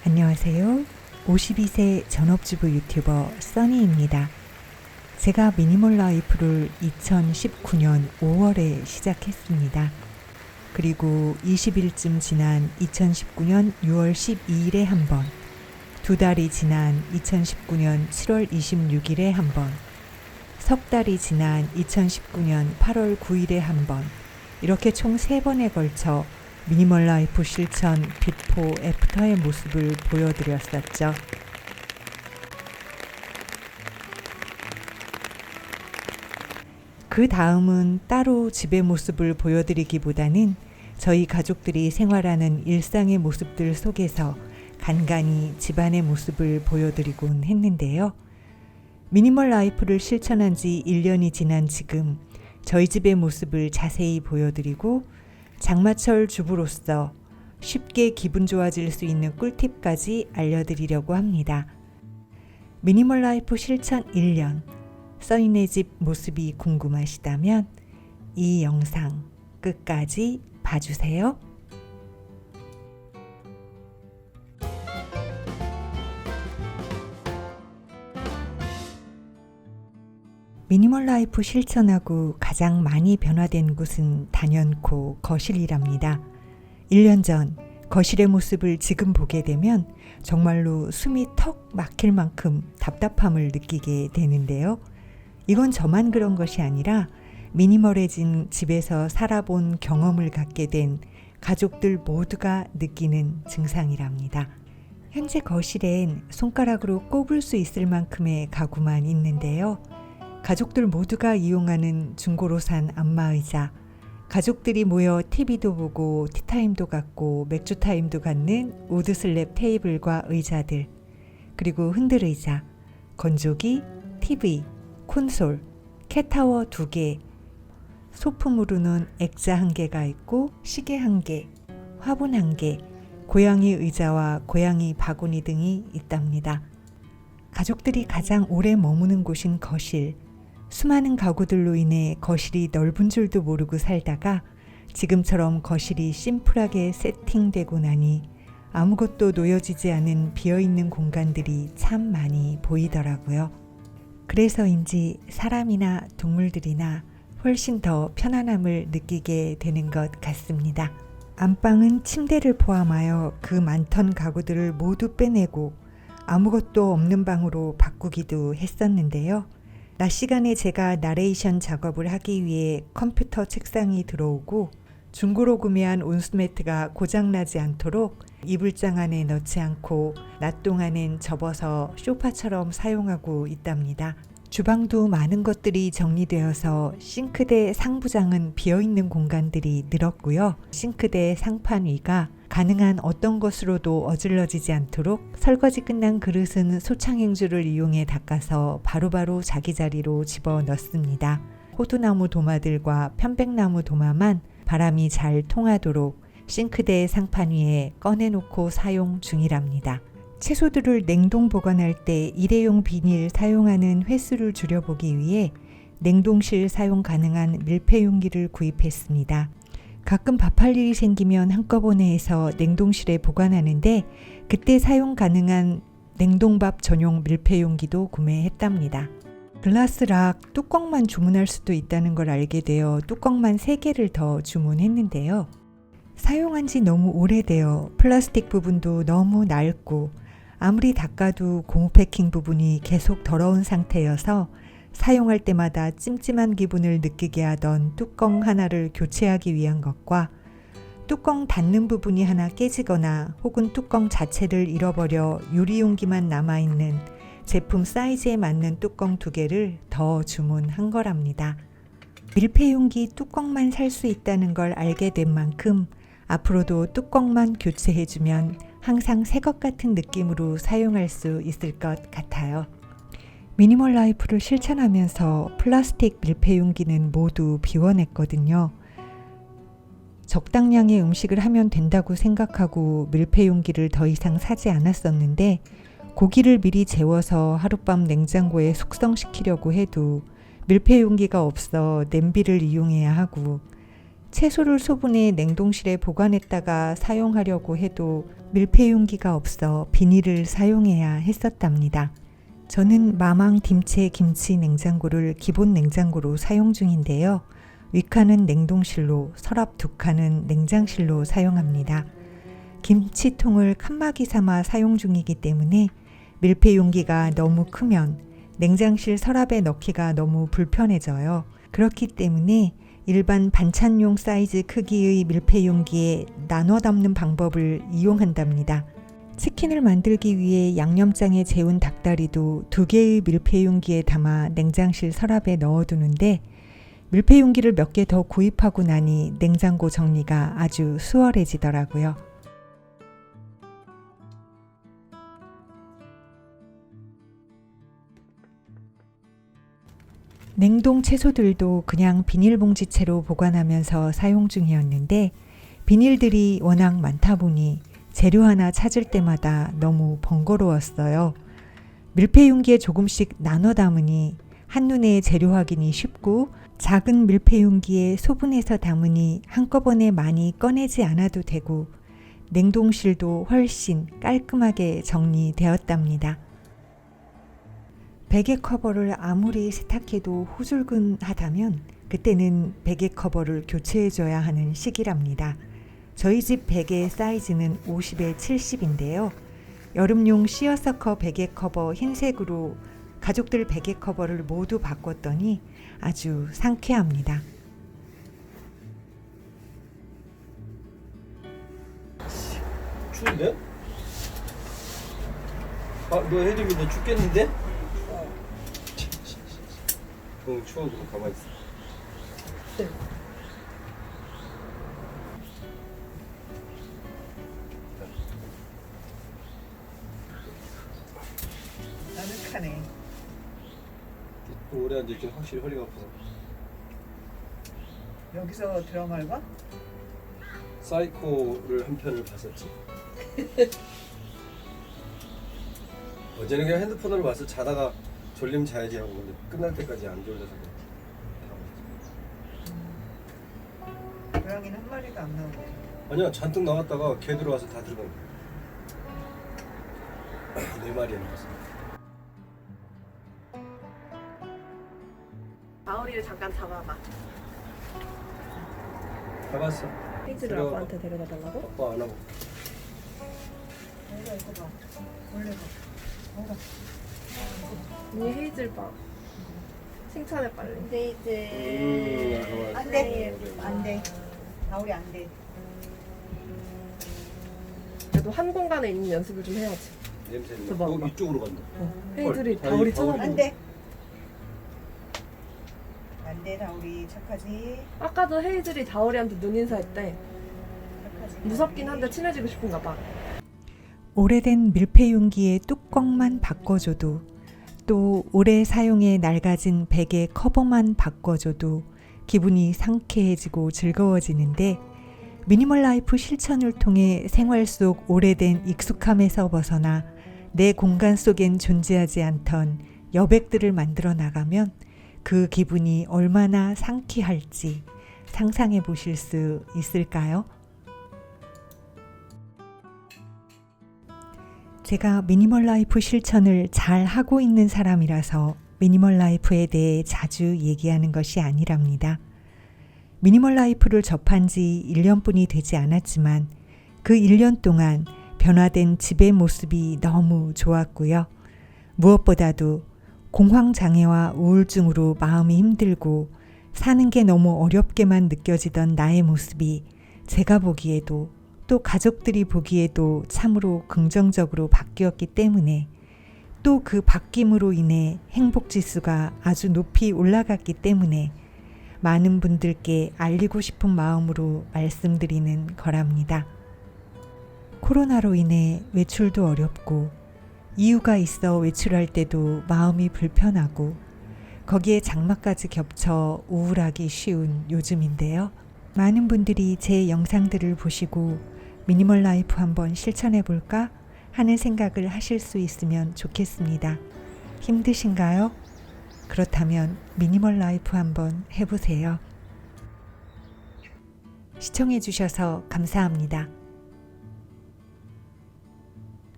안녕하세요. 52세 전업주부 유튜버 써니입니다. 제가 미니멀 라이프를 2019년 5월에 시작했습니다. 그리고 20일쯤 지난 2019년 6월 12일에 한 번, 2달이 지난 2019년 7월 26일에 한 번, 석 달이 지난 2019년 8월 9일에 한 번, 이렇게 총 3번에 걸쳐 미니멀 라이프 실천 비포 애프터의 모습을 보여드렸었죠. 그 다음은 따로 집의 모습을 보여드리기보다는 저희 가족들이 생활하는 일상의 모습들 속에서 간간히 집안의 모습을 보여드리곤 했는데요. 미니멀 라이프를 실천한 지 1년이 지난 지금 저희 집의 모습을 자세히 보여드리고 장마철 주부로서 쉽게 기분 좋아질 수 있는 꿀팁까지 알려드리려고 합니다. 미니멀 라이프 실천 1년, 써니네 집 모습이 궁금하시다면 이 영상 끝까지 봐주세요. 미니멀 라이프 실천하고 가장 많이 변화된 곳은 단연코 거실이랍니다. 1년 전 거실의 모습을 지금 보게 되면 정말로 숨이 턱 막힐 만큼 답답함을 느끼게 되는데요. 이건 저만 그런 것이 아니라 미니멀해진 집에서 살아본 경험을 갖게 된 가족들 모두가 느끼는 증상이랍니다. 현재 거실엔 손가락으로 꼽을 수 있을 만큼의 가구만 있는데요. 가족들 모두가 이용하는 중고로 산 안마의자, 가족들이 모여 TV도 보고 티타임도 갖고 맥주타임도 갖는 우드슬랩 테이블과 의자들, 그리고 흔들의자, 건조기, TV, 콘솔, 캣타워 2개, 소품으로는 액자 1개가 있고 시계 1개, 화분 1개, 고양이 의자와 고양이 바구니 등이 있답니다. 가족들이 가장 오래 머무는 곳인 거실, 수많은 가구들로 인해 거실이 넓은 줄도 모르고 살다가 지금처럼 거실이 심플하게 세팅되고 나니 아무것도 놓여지지 않은 비어있는 공간들이 참 많이 보이더라고요. 그래서인지 사람이나 동물들이나 훨씬 더 편안함을 느끼게 되는 것 같습니다. 안방은 침대를 포함하여 그 많던 가구들을 모두 빼내고 아무것도 없는 방으로 바꾸기도 했었는데요. 낮 시간에 제가 나레이션 작업을 하기 위해 컴퓨터 책상이 들어오고 중고로 구매한 온수매트가 고장나지 않도록 이불장 안에 넣지 않고 낮 동안엔 접어서 소파처럼 사용하고 있답니다. 주방도 많은 것들이 정리되어서 싱크대 상부장은 비어있는 공간들이 늘었고요. 싱크대 상판 위가 가능한 어떤 것으로도 어질러지지 않도록 설거지 끝난 그릇은 소창행주를 이용해 닦아서 바로바로 자기 자리로 집어넣습니다. 호두나무 도마들과 편백나무 도마만 바람이 잘 통하도록 싱크대 상판 위에 꺼내놓고 사용 중이랍니다. 채소들을 냉동 보관할 때 일회용 비닐 사용하는 횟수를 줄여보기 위해 냉동실 사용 가능한 밀폐용기를 구입했습니다. 가끔 밥할 일이 생기면 한꺼번에 해서 냉동실에 보관하는데 그때 사용 가능한 냉동밥 전용 밀폐용기도 구매했답니다. 글라스락 뚜껑만 주문할 수도 있다는 걸 알게 되어 뚜껑만 3개를 더 주문했는데요. 사용한 지 너무 오래되어 플라스틱 부분도 너무 낡고 아무리 닦아도 고무 패킹 부분이 계속 더러운 상태여서 사용할 때마다 찜찜한 기분을 느끼게 하던 뚜껑 하나를 교체하기 위한 것과 뚜껑 닫는 부분이 하나 깨지거나 혹은 뚜껑 자체를 잃어버려 유리용기만 남아있는 제품 사이즈에 맞는 뚜껑 2개를 더 주문한 거랍니다. 밀폐용기 뚜껑만 살 수 있다는 걸 알게 된 만큼 앞으로도 뚜껑만 교체해주면 항상 새 것 같은 느낌으로 사용할 수 있을 것 같아요. 미니멀 라이프를 실천하면서 플라스틱 밀폐용기는 모두 비워냈거든요. 적당량의 음식을 하면 된다고 생각하고 밀폐용기를 더 이상 사지 않았었는데 고기를 미리 재워서 하룻밤 냉장고에 숙성시키려고 해도 밀폐용기가 없어 냄비를 이용해야 하고 채소를 소분해 냉동실에 보관했다가 사용하려고 해도 밀폐용기가 없어 비닐을 사용해야 했었답니다. 저는 마망 딤채 김치 냉장고를 기본 냉장고로 사용 중인데요. 윗칸은 냉동실로, 서랍 두 칸은 냉장실로 사용합니다. 김치통을 칸막이 삼아 사용 중이기 때문에 밀폐용기가 너무 크면 냉장실 서랍에 넣기가 너무 불편해져요. 그렇기 때문에 일반 반찬용 사이즈 크기의 밀폐용기에 나눠 담는 방법을 이용한답니다. 치킨을 만들기 위해 양념장에 재운 닭다리도 2개의 밀폐용기에 담아 냉장실 서랍에 넣어두는데 밀폐용기를 몇 개 더 구입하고 나니 냉장고 정리가 아주 수월해지더라고요. 냉동 채소들도 그냥 비닐봉지채로 보관하면서 사용 중이었는데 비닐들이 워낙 많다 보니 재료 하나 찾을 때마다 너무 번거로웠어요. 밀폐용기에 조금씩 나눠 담으니 한눈에 재료 확인이 쉽고 작은 밀폐용기에 소분해서 담으니 한꺼번에 많이 꺼내지 않아도 되고 냉동실도 훨씬 깔끔하게 정리되었답니다. 베개 커버를 아무리 세탁해도 후줄근하다면 그때는 베개 커버를 교체해줘야 하는 시기랍니다. 저희 집 베개 사이즈는 50에 70인데요. 여름용 시어서커 베개 커버 흰색으로 가족들 베개 커버를 모두 바꿨더니 아주 상쾌합니다. 추운데? 아, 너 해림인데 죽겠는데? 응, 추워. 그럼 가만히 있어. 네. 아늑하네. 오래 앉아있긴 확실히 허리가 아파서. 여기서 드라마를 봐? 사이코를 한 편을 봤었지. 어제는 그냥 핸드폰으로 봤어. 자다가 졸리면 자야지 하고. 근데 끝날 때까지 안 졸려서 다 고양이는 한 마리도 안 나오네. 아니야, 잔뜩 나왔다가 개 들어와서 다 들어간 거야. 4마리에 나왔어. 가오리를 잠깐 잡아봐. 잡았어. 페이지를 데려와. 아빠한테 데려다 달라고? 아빠 안 하고. 이거 봐. 원래 봐. 뭐가? 이 헤이즐 봐. 칭찬해 빨리. 좋아. 안 돼. 안 돼. 가오리 안 돼. 그래도 한 공간에 있는 연습을 좀 해야지. 냄새. 저 봐, 봐. 이쪽으로 간다. 헤이즐이 헐, 가오리 가오리. 쳐다보고. 안 돼. 안 돼, 가오리 착하지. 아까도 헤이즐이 다오리한테 눈인사했대. 착하지. 무섭긴 한데 친해지고 싶은가 봐. 오래된 밀폐용기의 뚜껑만 바꿔줘도 또 오래 사용해 낡아진 베개 커버만 바꿔줘도 기분이 상쾌해지고 즐거워지는데 미니멀 라이프 실천을 통해 생활 속 오래된 익숙함에서 벗어나 내 공간 속엔 존재하지 않던 여백들을 만들어 나가면 그 기분이 얼마나 상쾌할지 상상해 보실 수 있을까요? 제가 미니멀 라이프 실천을 잘 하고 있는 사람이라서 미니멀 라이프에 대해 자주 얘기하는 것이 아니랍니다. 미니멀 라이프를 접한 지 1년뿐이 되지 않았지만 그 1년 동안 변화된 집의 모습이 너무 좋았고요. 무엇보다도 공황장애와 우울증으로 마음이 힘들고 사는 게 너무 어렵게만 느껴지던 나의 모습이 제가 보기에도 또 가족들이 보기에도 참으로 긍정적으로 바뀌었기 때문에 또 그 바뀜으로 인해 행복지수가 아주 높이 올라갔기 때문에 많은 분들께 알리고 싶은 마음으로 말씀드리는 거랍니다. 코로나로 인해 외출도 어렵고 이유가 있어 외출할 때도 마음이 불편하고 거기에 장마까지 겹쳐 우울하기 쉬운 요즘인데요. 많은 분들이 제 영상들을 보시고 미니멀 라이프 한번 실천해 볼까 하는 생각을 하실 수 있으면 좋겠습니다. 힘드신가요? 그렇다면 미니멀 라이프 한번 해보세요. 시청해주셔서 감사합니다.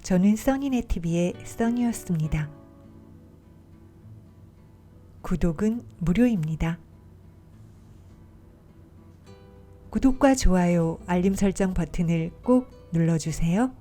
저는 써니네TV의 써니였습니다. 구독은 무료입니다. 구독과 좋아요, 알림 설정 버튼을 꼭 눌러주세요.